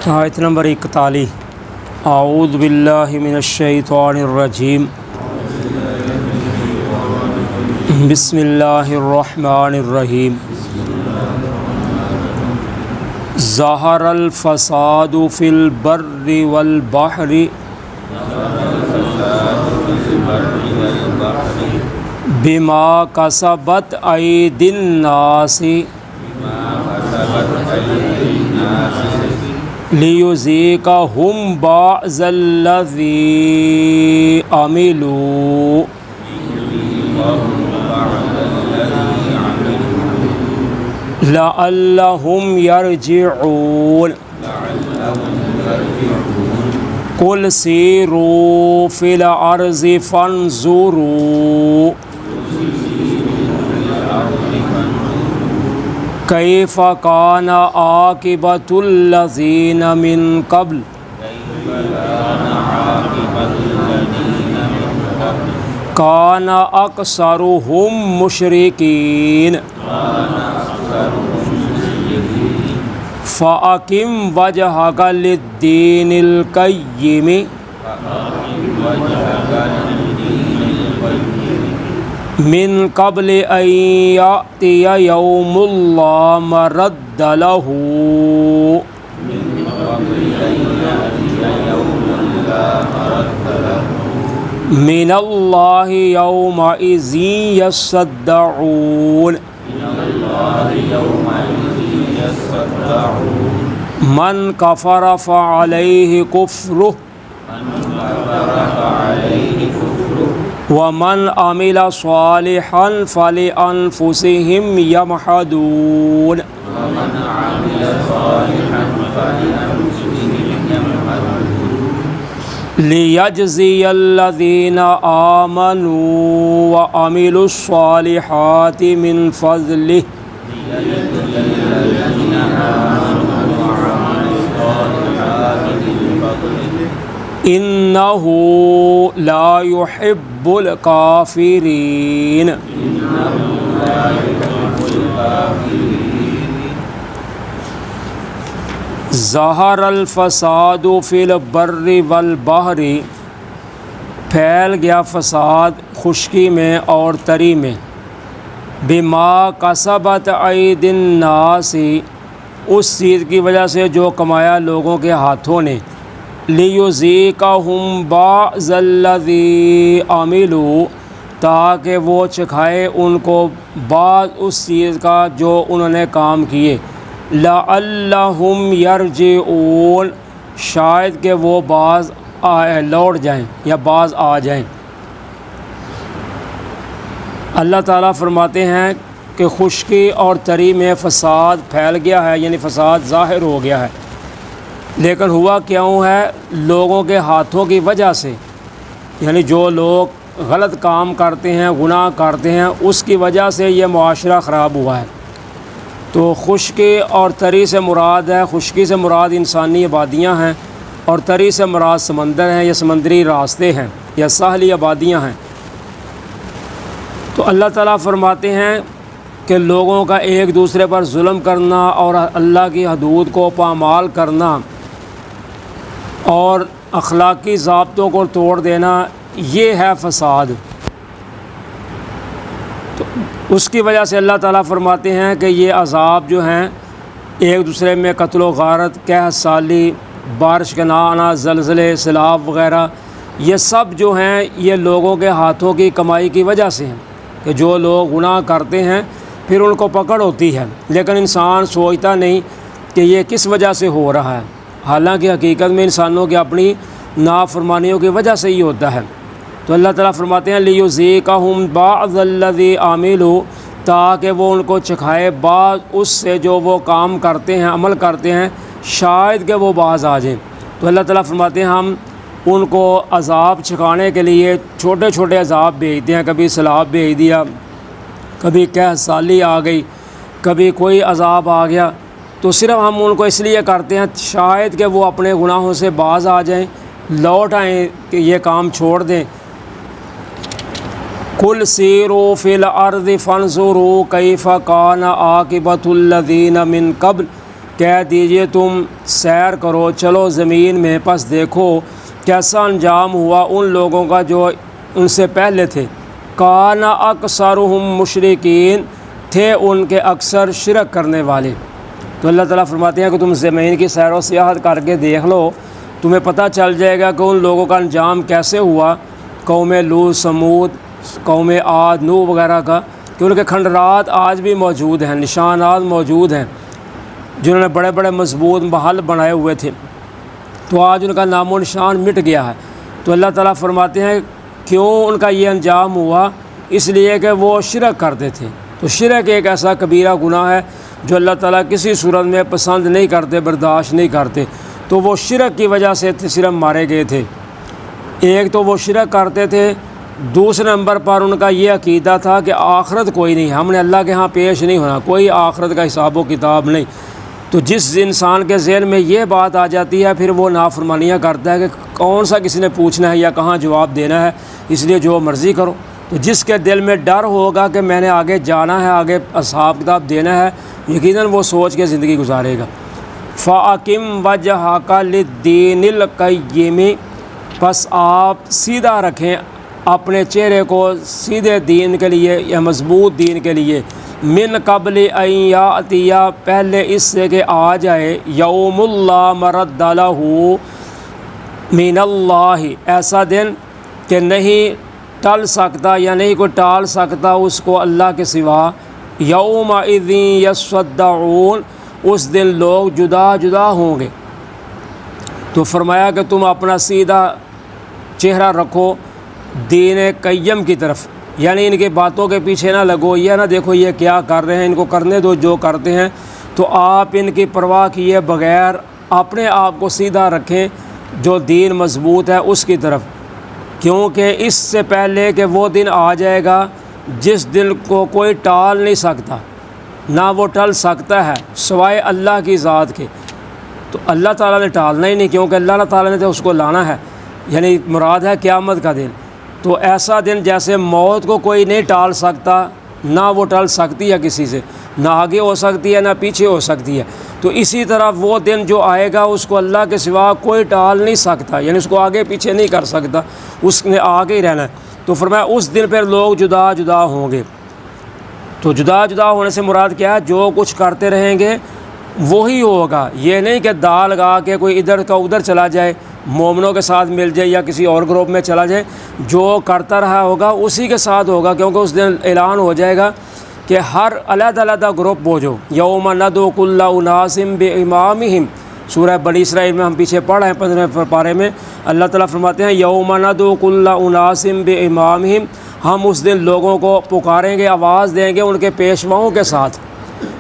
آیت نمبر 41 اعوذ باللہ من الشیطان الرجیم بسم اللہ الرحمن الرحیم ظہر الفساد فی البر والبحر بما کسبت ایدی الناس لیذیقہم بعض الذی عملوا لعلہم یرجعون قل سیروا فی الارض فانظروا کیف کان عاقبۃ الذین من قبل کان اکثرہم مشرکین فَأَقِمْ وَجْهَكَ لِلدِّينِ الْقَيِّمِ مِنْ قَبْلِ أَنْ يَأْتِيَ يَوْمٌ لَا مَرَدَّ لَهُ مِنَ اللَّهِ يَوْمَئِذٍ يَصَّدَّعُونَ من کفر فعلیہ کفرہ ومن عمل صالحا فلأنفسہم یمحدون لیجزی الذین آمنوا وعملوا الصالحات من فضلہ انہ لا یحب الکافرین ظہر الفساد فی البر والبحر پھیل گیا فساد خشکی میں اور تری میں بما کسبت ایدی الناس اس چیز کی وجہ سے جو کمایا لوگوں کے ہاتھوں نے لیذیقہم بعض الذی عملوا تاکہ وہ چکھائے ان کو بعض اس چیز کا جو انہوں نے کام کیے لعلہم یرجعون شاید کہ وہ بعض لوٹ جائیں یا بعض آ جائیں۔ اللہ تعالیٰ فرماتے ہیں کہ خشکی اور تری میں فساد پھیل گیا ہے، یعنی فساد ظاہر ہو گیا ہے، لیکن ہوا کیوں ہے؟ لوگوں کے ہاتھوں کی وجہ سے، یعنی جو لوگ غلط کام کرتے ہیں، گناہ کرتے ہیں، اس کی وجہ سے یہ معاشرہ خراب ہوا ہے۔ تو خشکی اور تری سے مراد ہے، خشکی سے مراد انسانی آبادیاں ہیں، اور تری سے مراد سمندر ہیں یا سمندری راستے ہیں یا ساحلی آبادیاں ہیں۔ تو اللہ تعالیٰ فرماتے ہیں کہ لوگوں کا ایک دوسرے پر ظلم کرنا اور اللہ کی حدود کو پامال کرنا اور اخلاقی ضابطوں کو توڑ دینا، یہ ہے فساد۔ تو اس کی وجہ سے اللہ تعالیٰ فرماتے ہیں کہ یہ عذاب جو ہیں، ایک دوسرے میں قتل و غارت، قحط سالی، بارش کا نہ آنا، زلزلے، سیلاب وغیرہ، یہ سب جو ہیں یہ لوگوں کے ہاتھوں کی کمائی کی وجہ سے ہیں کہ جو لوگ گناہ کرتے ہیں پھر ان کو پکڑ ہوتی ہے، لیکن انسان سوچتا نہیں کہ یہ کس وجہ سے ہو رہا ہے، حالانکہ حقیقت میں انسانوں کی اپنی نافرمانیوں کی وجہ سے ہی ہوتا ہے۔ تو اللہ تعالیٰ فرماتے ہیں لیذیقہم بعض الذی عملوا تاکہ وہ ان کو چکھائے بعض اس سے جو وہ کام کرتے ہیں، عمل کرتے ہیں، شاید کہ وہ باز آ جائیں۔ تو اللہ تعالیٰ فرماتے ہیں ہم ان کو عذاب چکھانے کے لیے چھوٹے چھوٹے عذاب بھیجتے ہیں، کبھی سیلاب بھیج دیا، کبھی قحط سالی آ گئی، کبھی کوئی عذاب آ گیا، تو صرف ہم ان کو اس لیے کرتے ہیں شاید کہ وہ اپنے گناہوں سے باز آ جائیں، لوٹ آئیں کہ یہ کام چھوڑ دیں۔ قل سیروا فی الارض فانظروا کیف کان عاقبۃ الذین من قبل، کہہ دیجئے تم سیر کرو، چلو زمین میں، پس دیکھو کیسا انجام ہوا ان لوگوں کا جو ان سے پہلے تھے۔ کان اکثرہم مشرکین، تھے ان کے اکثر شرک کرنے والے۔ تو اللہ تعالیٰ فرماتے ہیں کہ تم زمین کی سیر و سیاحت کر کے دیکھ لو، تمہیں پتہ چل جائے گا کہ ان لوگوں کا انجام کیسے ہوا، قوم لوط، سمود، قوم عاد، نوح وغیرہ کا، کہ ان کے کھنڈرات آج بھی موجود ہیں، نشانات موجود ہیں، جنہوں نے بڑے بڑے مضبوط محل بنائے ہوئے تھے، تو آج ان کا نام و نشان مٹ گیا ہے۔ تو اللہ تعالیٰ فرماتے ہیں کیوں ان کا یہ انجام ہوا، اس لیے کہ وہ شرک کرتے تھے۔ تو شرک ایک ایسا کبیرہ گناہ ہے جو اللہ تعالیٰ کسی صورت میں پسند نہیں کرتے، برداشت نہیں کرتے۔ تو وہ شرک کی وجہ سے صرف مارے گئے تھے۔ ایک تو وہ شرک کرتے تھے، دوسرے نمبر پر ان کا یہ عقیدہ تھا کہ آخرت کوئی نہیں، ہم نے اللہ کے ہاں پیش نہیں ہونا، کوئی آخرت کا حساب و کتاب نہیں۔ تو جس انسان کے ذہن میں یہ بات آ جاتی ہے، پھر وہ نافرمانیاں کرتا ہے کہ کون سا کسی نے پوچھنا ہے یا کہاں جواب دینا ہے، اس لیے جو مرضی کرو۔ تو جس کے دل میں ڈر ہوگا کہ میں نے آگے جانا ہے، آگے حساب کتاب دینا ہے، یقیناً وہ سوچ کے زندگی گزارے گا۔ فَأَقِمْ وَجْهَكَ لِلدِّينِ الْقَيِّمِ، پس آپ سیدھا رکھیں اپنے چہرے کو سیدھے دین کے لیے یا مضبوط دین کے لیے، من قبل ان یاتیہ، پہلے اس سے کہ آ جائے، یوم اللہ مرد لہ من اللہ، ایسا دن کہ نہیں ٹل سکتا یا نہیں کوئی ٹال سکتا اس کو اللہ کے سوا، یومئذ یصدعون، اس دن لوگ جدا جدا ہوں گے۔ تو فرمایا کہ تم اپنا سیدھا چہرہ رکھو دین قیم کی طرف، یعنی ان کے باتوں کے پیچھے نہ لگو، یہ نہ دیکھو یہ کیا کر رہے ہیں، ان کو کرنے دو جو کرتے ہیں، تو آپ ان کی پرواہ کیے بغیر اپنے آپ کو سیدھا رکھیں جو دین مضبوط ہے اس کی طرف، کیونکہ اس سے پہلے کہ وہ دن آ جائے گا جس دن کو کوئی ٹال نہیں سکتا، نہ وہ ٹل سکتا ہے سوائے اللہ کی ذات کے۔ تو اللہ تعالیٰ نے ٹالنا ہی نہیں، کیونکہ اللہ تعالیٰ نے تو اس کو لانا ہے، یعنی مراد ہے قیامت کا دن۔ تو ایسا دن جیسے موت کو کوئی نہیں ٹال سکتا، نہ وہ ٹل سکتی ہے کسی سے، نہ آگے ہو سکتی ہے نہ پیچھے ہو سکتی ہے، تو اسی طرح وہ دن جو آئے گا اس کو اللہ کے سوا کوئی ٹال نہیں سکتا، یعنی اس کو آگے پیچھے نہیں کر سکتا، اس نے آگے ہی رہنا ہے۔ تو فرمایا اس دن پھر لوگ جدا جدا ہوں گے۔ تو جدا جدا ہونے سے مراد کیا ہے، جو کچھ کرتے رہیں گے وہی ہوگا، یہ نہیں کہ دا لگا کے کوئی ادھر کا ادھر چلا جائے، مومنوں کے ساتھ مل جائے یا کسی اور گروپ میں چلا جائے، جو کرتا رہا ہوگا اسی کے ساتھ ہوگا، کیونکہ اس دن اعلان ہو جائے گا کہ ہر علیحدہ علیحدہ گروپ بوجھو، یوم ندعو کل اناس بامامہم، سورہ بنی اسرائیل میں ہم پیچھے پڑھ رہے ہیں 15 پارے میں، اللہ تعالیٰ فرماتے ہیں یوم ندعو کل اناس بامامہم، ہم اس دن لوگوں کو پکاریں گے، آواز دیں گے ان کے پیشواؤں کے ساتھ،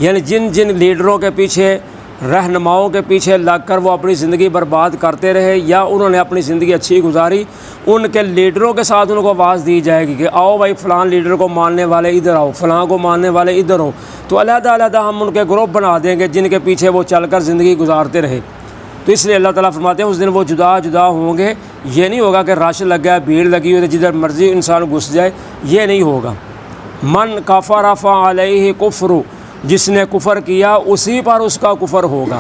یعنی جن جن لیڈروں کے پیچھے، رہنماؤں کے پیچھے لگ کر وہ اپنی زندگی برباد کرتے رہے یا انہوں نے اپنی زندگی اچھی گزاری، ان کے لیڈروں کے ساتھ ان کو آواز دی جائے گی کہ آؤ بھائی فلاں لیڈر کو ماننے والے ادھر آؤ، فلاں کو ماننے والے ادھر ہو، تو علیحدہ علیحدہ ہم ان کے گروپ بنا دیں گے جن کے پیچھے وہ چل کر زندگی گزارتے رہے۔ تو اس لیے اللہ تعالیٰ فرماتے ہیں اس دن وہ جدا جدا ہوں گے، یہ نہیں ہوگا کہ رش لگ گیا، بھیڑ لگی ہوئی ہے جدھر مرضی انسان گھس جائے، یہ نہیں ہوگا۔ من کفر فعلیہ کفر، جس نے کفر کیا اسی پر اس کا کفر ہوگا،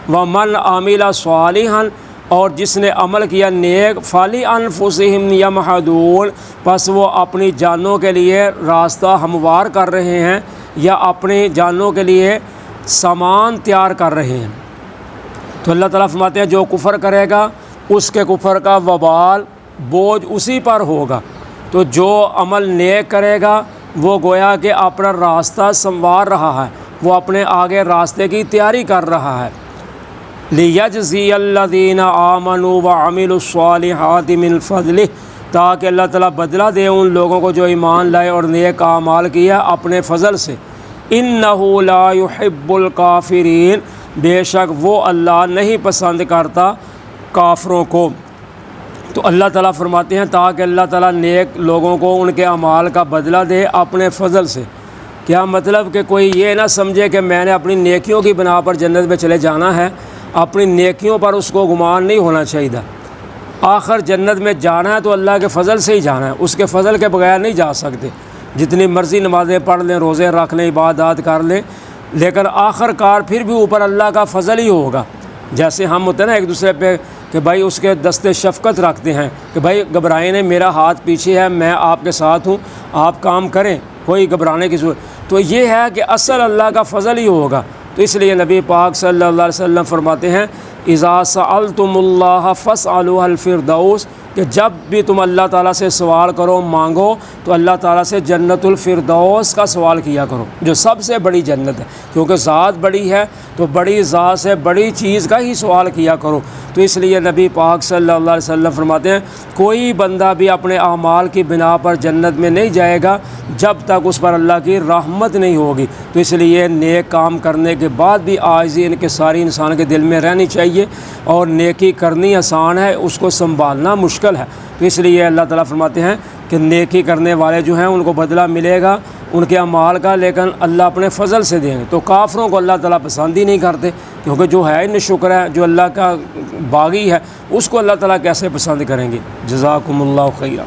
ومن عمل صالحا، اور جس نے عمل کیا نیک، فلانفسہم یمہدون، پس وہ اپنی جانوں کے لیے راستہ ہموار کر رہے ہیں یا اپنی جانوں کے لیے سامان تیار کر رہے ہیں۔ تو اللہ تعالیٰ فرماتے ہیں جو کفر کرے گا اس کے کفر کا وبال، بوجھ اسی پر ہوگا، تو جو عمل نیک کرے گا وہ گویا کہ اپنا راستہ سنوار رہا ہے، وہ اپنے آگے راستے کی تیاری کر رہا ہے۔ لیجزی الذین آمنوا وعملوا الصالحات من فضلہ، تاکہ اللہ تعالیٰ بدلہ دے ان لوگوں کو جو ایمان لائے اور نیک اعمال کیا اپنے فضل سے۔ انہ لا یحب الکافرین، بے شک وہ اللہ نہیں پسند کرتا کافروں کو۔ تو اللہ تعالیٰ فرماتے ہیں تاکہ اللہ تعالیٰ نیک لوگوں کو ان کے اعمال کا بدلہ دے اپنے فضل سے۔ کیا مطلب کہ کوئی یہ نہ سمجھے کہ میں نے اپنی نیکیوں کی بنا پر جنت میں چلے جانا ہے، اپنی نیکیوں پر اس کو گمان نہیں ہونا چاہیے۔ آخر جنت میں جانا ہے تو اللہ کے فضل سے ہی جانا ہے، اس کے فضل کے بغیر نہیں جا سکتے، جتنی مرضی نمازیں پڑھ لیں، روزے رکھ لیں، عبادات کر لیں، لیکن آخر کار پھر بھی اوپر اللہ کا فضل ہی ہوگا۔ جیسے ہم ہوتے ہیں نا ایک دوسرے پہ کہ بھائی اس کے دستے شفقت رکھتے ہیں کہ بھائی گھبرائیں نہیں، میرا ہاتھ پیچھے ہے، میں آپ کے ساتھ ہوں، آپ کام کریں، کوئی گھبرانے کی ضرورت۔ تو یہ ہے کہ اصل اللہ کا فضل ہی ہوگا۔ تو اس لیے نبی پاک صلی اللہ علیہ وسلم فرماتے ہیں اذا سألتم اللہ فاسألوه الفردوس، کہ جب بھی تم اللہ تعالیٰ سے سوال کرو، مانگو، تو اللہ تعالیٰ سے جنت الفردوس کا سوال کیا کرو، جو سب سے بڑی جنت ہے، کیونکہ ذات بڑی ہے تو بڑی ذات سے بڑی چیز کا ہی سوال کیا کرو۔ تو اس لیے نبی پاک صلی اللہ علیہ وسلم فرماتے ہیں کوئی بندہ بھی اپنے اعمال کی بنا پر جنت میں نہیں جائے گا جب تک اس پر اللہ کی رحمت نہیں ہوگی۔ تو اس لیے نیک کام کرنے کے بعد بھی عاجزی انکساری انسان کے دل میں رہنی چاہیے، اور نیکی کرنی آسان ہے، اس کو سنبھالنا مشکل ہے۔ تو اس لیے اللہ تعالیٰ فرماتے ہیں کہ نیکی کرنے والے جو ہیں ان کو بدلہ ملے گا ان کے اعمال کا، لیکن اللہ اپنے فضل سے دیں گے۔ تو کافروں کو اللہ تعالیٰ پسند ہی نہیں کرتے، کیونکہ جو ہے ان شکر ہے، جو اللہ کا باغی ہے، اس کو اللہ تعالیٰ کیسے پسند کریں گے۔ جزاکم اللہ خیرا۔